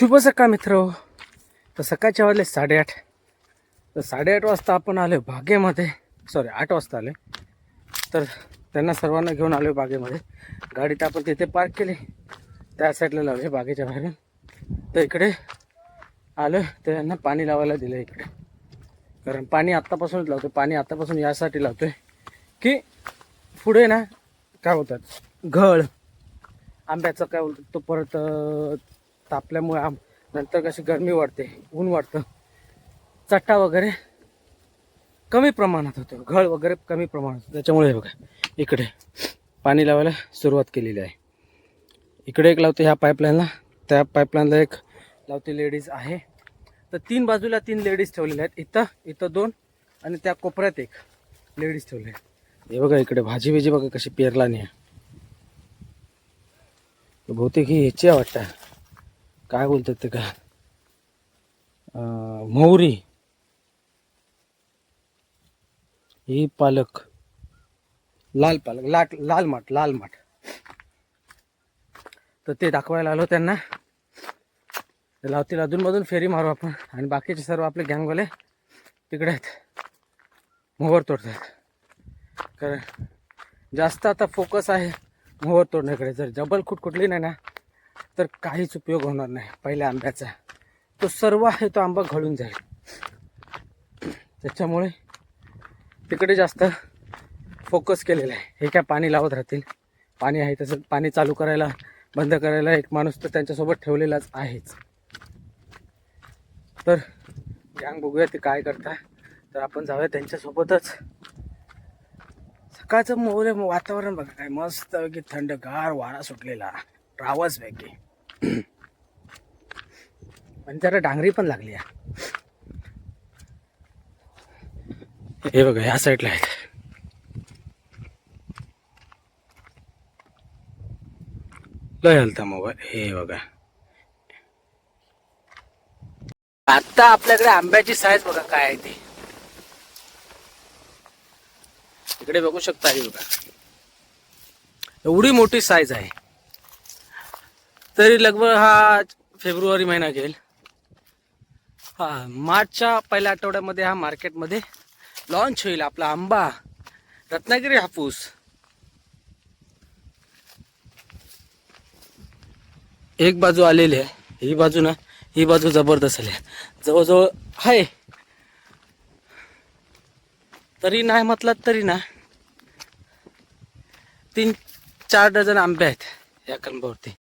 शुभ सकाळ मित्र. तर सकाळच्या वाजले 8:30. तर 8:30 वाजता आपण आलो बागेमध्ये. 8 वाजता आले. तर त्यांना सर्वांना घेऊन आलो बागेमध्ये. गाडी तर आपण तिथे पार्क केली, त्या साईडला लावली बागेच्या बाहेरून. तर इकडे आलो, त्यांना पाणी लावायला दिलं इकडे. कारण पाणी आत्तापासूनच लावतो. पाणी आत्तापासून यासाठी लावतोय की पुढे ना काय होतात घळ आंब्याचं काय बोलतात तो परत तापल्यामुळे नंतर कशी गरमी वाढते, ऊन वाढतं, चट्टा वगैरे कमी प्रमाणात होतो, घळ वगैरे कमी प्रमाणात होतं. त्याच्यामुळे बघा इकडे पाणी लावायला सुरुवात केलेली आहे. इकडे एक लावते ह्या पाईपलाईनला, त्या पाईपलाईनला एक लावते लेडीज आहे. तर 3 बाजूला 3 लेडीज ठेवलेल्या आहेत. इथं 2 आणि त्या कोपऱ्यात एक लेडीज ठेवले आहे. हे बघा इकडे भाजी बघा कशी पेरला नाही. बहुतेक ही ह्याची वाटतं, काय बोलतात ते का मोहरी, ही पालक, लाल पालक, लाल माठ. तर ते दाखवायला आलो त्यांना. लावतील अधूनमधून फेरी मारू आपण. आणि बाकीचे सर्व आपले गँगवाले तिकडे आहेत, मोहर तोडतात. कारण जास्त आता फोकस आहे मोहर तोडण्याकडे. जर जबल कुठली नाही ना तर काहीच उपयोग होणार नाही. पहिल्या आंब्याचा तो सर्व आहे तो आंबा घळून जाईल. त्याच्यामुळे तिकडे जास्त फोकस केलेला आहे. हे काय पाणी लावत राहतील, पाणी आहे तसं पाणी चालू करायला बंद करायला एक माणूस तर त्यांच्यासोबत ठेवलेलाच आहेच. तर गँग बघूया ते काय करता. तर आपण जाऊया त्यांच्यासोबतच. सकाळचं मोहरे वातावरण बघा काय मस्त की थंडगार वारा सुटलेला, रावस पैकी. पण जरा डांगरी पण लागली आहे. हे बघा ह्या साईडला आहेत. लय हलता मोबाईल. हे बघा आता आपल्याकडे आंब्याची साईज बघा काय आहे ती. इकडे बघू शकता. हे बघा एवढी मोठी साईज आहे. तरी लगभग हा फेब्रुवारी महिना घेईल. मार्चच्या पहिल्या आठवड्यामध्ये हा मार्केटमध्ये लॉन्च होईल आपला आंबा रत्नागिरी हापूस. एक बाजू आलेली आहे, ही बाजू ना, ही बाजू जबरदस्त आली. जवळजवळ आहे तरी नाही म्हटलं तरी ना 3-4 डझन आंबे आहेत या कंबावरती.